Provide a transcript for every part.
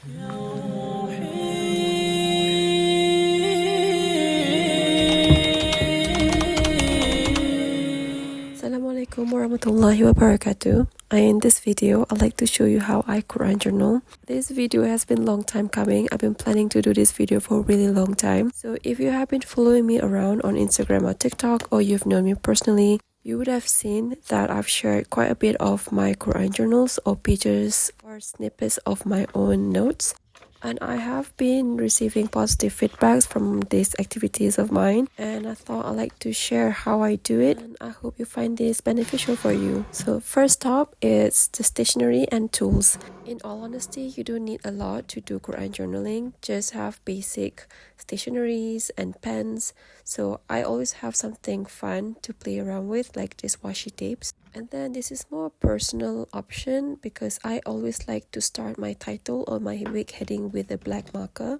Assalamualaikum warahmatullahi wabarakatuh. In this video, I'd like to show you how I Quran journal. This video has been a long time coming. I've been planning to do this video for a really long time. So if you have been following me around on Instagram or TikTok, or you've known me personally, you would have seen that I've shared quite a bit of my Quran journals or pages or snippets of my own notes. And I have been receiving positive feedbacks from these activities of mine, and I thought I'd like to share how I do it, and I hope you find this beneficial for you. So first up is the stationery and tools. In all honesty, you don't need a lot to do Quran journaling. Just have basic stationeries and pens. So I always have something fun to play around with, like these washi tapes. And then this is more personal option because I always like to start my title or my week heading with a black marker.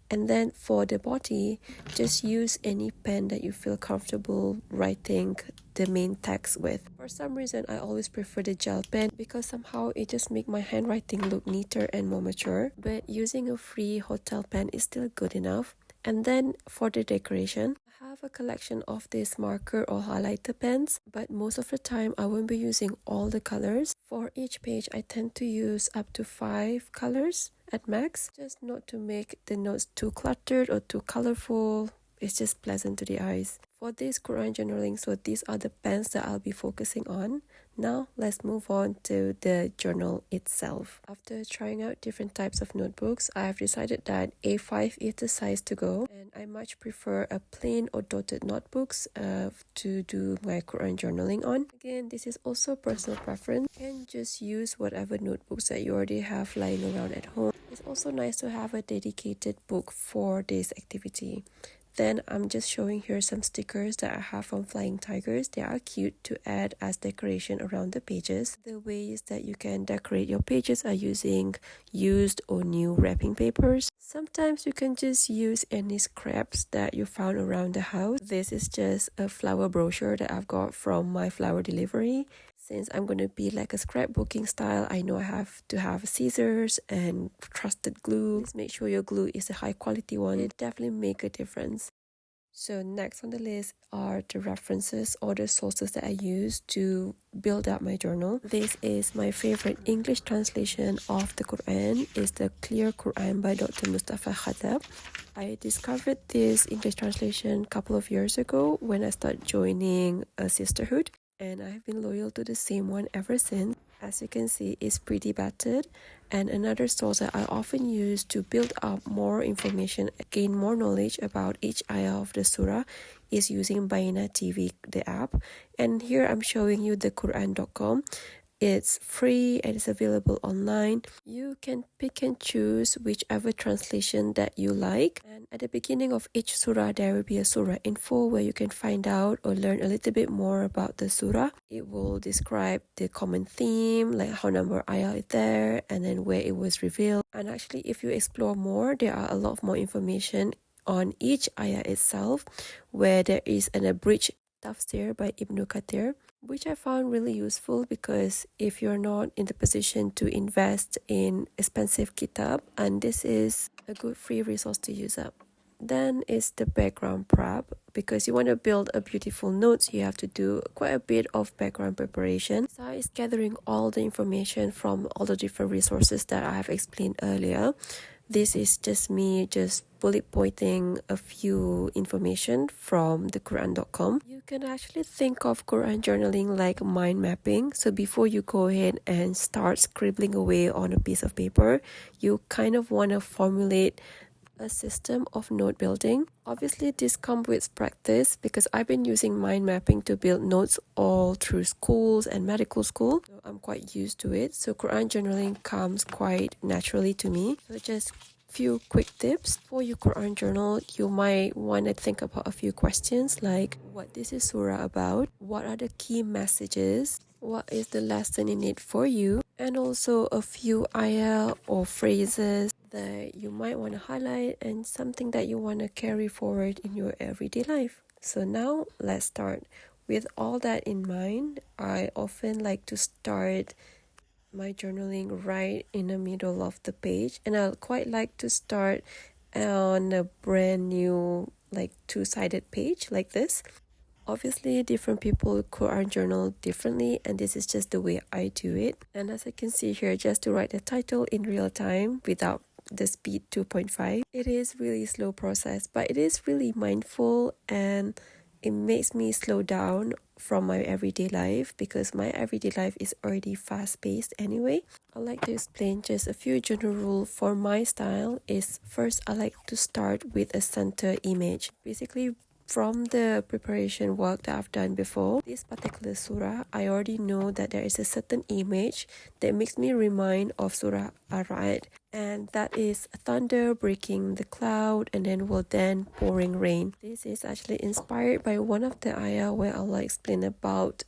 And then for the body, just use any pen that you feel comfortable writing the main text with. For some reason, I always prefer the gel pen because somehow it just makes my handwriting look neater and more mature. But using a free hotel pen is still good enough. And then for the decoration, I have a collection of these marker or highlighter pens, but most of the time I won't be using all the colors. For each page, I tend to use up to 5 colors at max, just not to make the notes too cluttered or too colorful. It's just pleasant to the eyes. For this Quran journaling, so these are the pens that I'll be focusing on. Now let's move on to the journal itself. After trying out different types of notebooks, I have decided that A5 is the size to go, and I much prefer a plain or dotted notebooks to do my Quran journaling on. Again, this is also personal preference. You can just use whatever notebooks that you already have lying around at home. It's also nice to have a dedicated book for this activity. Then I'm just showing here some stickers that I have from Flying Tigers. They are cute to add as decoration around the pages. The ways that you can decorate your pages are using used or new wrapping papers. Sometimes you can just use any scraps that you found around the house. This is just a flower brochure that I've got from my flower delivery. Since I'm going to be like a scrapbooking style, I know I have to have scissors and trusted glue. Please make sure your glue is a high quality one. It definitely make a difference. So next on the list are the references or the sources that I use to build up my journal. This is my favorite English translation of the Quran. It's the Clear Quran by Dr. Mustafa Khattab. I discovered this English translation a couple of years ago when I started joining a sisterhood, and I've been loyal to the same one ever since. As you can see, it's pretty battered. And another source that I often use to build up more information, gain more knowledge about each ayah of the surah is using Baina TV, the app. And here I'm showing you the Quran.com. It's free and it's available online. You can pick and choose whichever translation that you like. And at the beginning of each surah, there will be a surah info where you can find out or learn a little bit more about the surah. It will describe the common theme, like how number ayah is there, and then where it was revealed. And actually, if you explore more, there are a lot more information on each ayah itself, where there is an abridged tafsir by Ibn Kathir, which I found really useful because if you're not in the position to invest in expensive kitab, and this is a good free resource to use up. Then is the background prep. Because you want to build a beautiful notes, you have to do quite a bit of background preparation. So it's gathering all the information from all the different resources that I have explained earlier. This is just me just bullet pointing a few information from the Quran.com. You can actually think of Quran journaling like mind mapping. So before you go ahead and start scribbling away on a piece of paper, you kind of want to formulate a system of note building. Obviously, this comes with practice because I've been using mind mapping to build notes all through schools and medical school. So I'm quite used to it. So Quran journaling comes quite naturally to me. So just few quick tips. For your Quran journal, you might want to think about a few questions like what this is surah about, what are the key messages, what is the lesson in it for you, and also a few ayah or phrases that you might want to highlight and something that you want to carry forward in your everyday life. So now let's start. With all that in mind, I often like to start my journaling right in the middle of the page, and I quite like to start on a brand new like two-sided page like this. Obviously, different people Quran journal differently, and this is just the way I do it. And as I can see here, just to write the title in real time without the speed 2.5, it is really slow process, but it is really mindful, and it makes me slow down from my everyday life because my everyday life is already fast-paced anyway. I like to explain just a few general rules for my style. Is first, I like to start with a center image. Basically, from the preparation work that I've done before, this particular surah, I already know that there is a certain image that makes me remind of Surah Ar-Ra'd, and that is thunder breaking the cloud and then pouring rain. This is actually inspired by one of the ayah where Allah explained about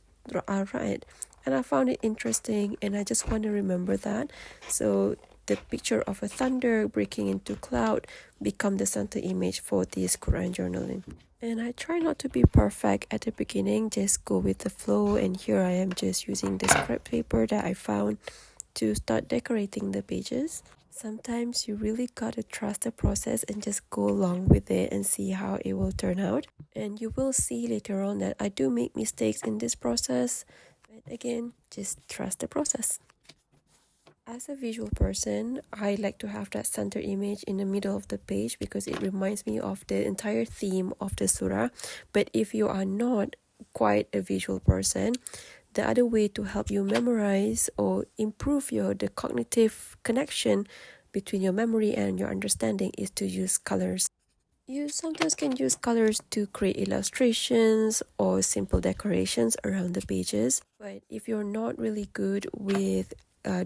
Ar-Ra'd, and I found it interesting, and I just want to remember that. So the picture of a thunder breaking into cloud become the center image for this Quran journaling. And I try not to be perfect at the beginning, just go with the flow. And here I am just using the scrap paper that I found to start decorating the pages. Sometimes you really gotta trust the process and just go along with it and see how it will turn out. And you will see later on that I do make mistakes in this process, but again, just trust the process. As a visual person, I like to have that center image in the middle of the page because it reminds me of the entire theme of the surah. But if you are not quite a visual person, the other way to help you memorize or improve the cognitive connection between your memory and your understanding is to use colors. You sometimes can use colors to create illustrations or simple decorations around the pages. But if you're not really good with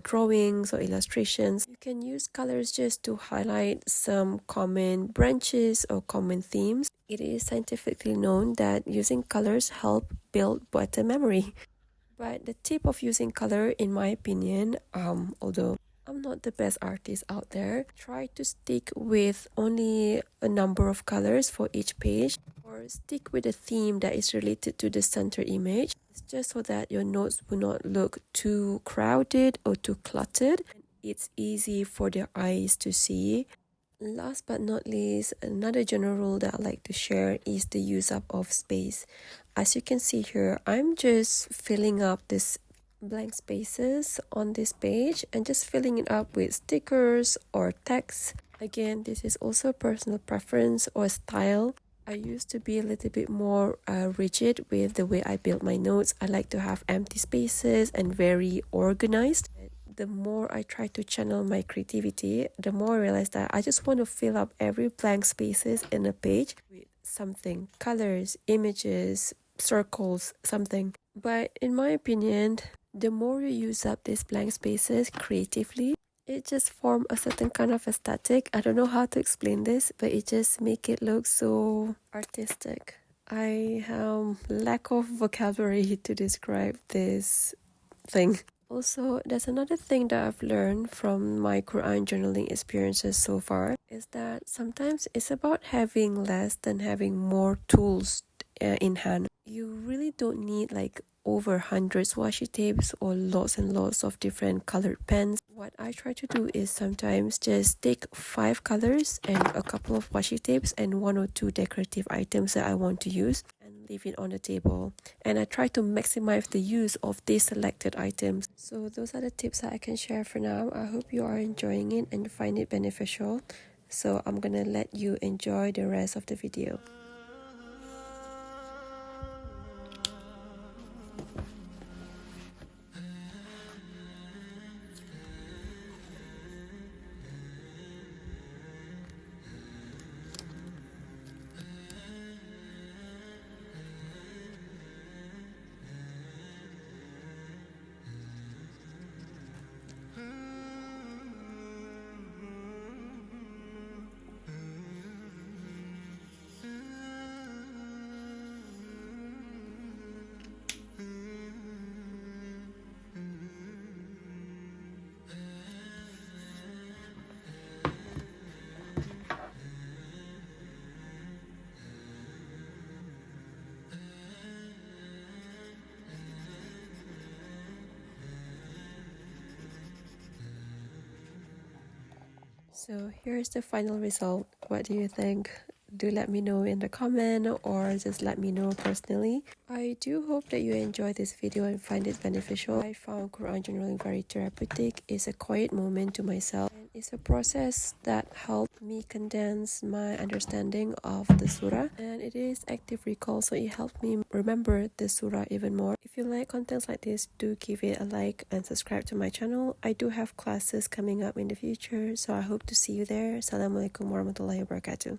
drawings or illustrations, you can use colors just to highlight some common branches or common themes. It is scientifically known that using colors help build better memory. But the tip of using color, in my opinion, although I'm not the best artist out there, try to stick with only a number of colors for each page, or stick with a theme that is related to the center image. It's just so that your notes will not look too crowded or too cluttered. It's easy for the eyes to see. Last but not least, another general rule that I like to share is the use up of space. As you can see here, I'm just filling up this blank spaces on this page and just filling it up with stickers or text. Again, this is also personal preference or style. I used to be a little bit more rigid with the way I build my notes. I like to have empty spaces and very organized. The more I try to channel my creativity, the more I realize that I just want to fill up every blank spaces in a page with something, colors, images, circles, something. But in my opinion, the more you use up these blank spaces creatively, it just form a certain kind of aesthetic. I don't know how to explain this, but it just make it look so artistic. I have lack of vocabulary to describe this thing. Also, there's another thing that I've learned from my Quran journaling experiences so far is that sometimes it's about having less than having more tools in hand. You really don't need like over hundreds washi tapes or lots and lots of different colored pens. What I try to do is sometimes just take 5 colors and a couple of washi tapes and 1 or 2 decorative items that I want to use and leave it on the table. And I try to maximize the use of these selected items. So those are the tips that I can share for now. I hope you are enjoying it and you find it beneficial. So I'm gonna let you enjoy the rest of the video. So here's the final result. What do you think? Do let me know in the comment or just let me know personally. I do hope that you enjoy this video and find it beneficial. I found Quran journaling very therapeutic. It's a quiet moment to myself, and it's a process that helped me condense my understanding of the surah, and it is active recall, so it helped me remember the surah even more. If you like contents like this, do give it a like and subscribe to my channel. I do have classes coming up in the future, so I hope to see you there. Assalamualaikum warahmatullahi wabarakatuh.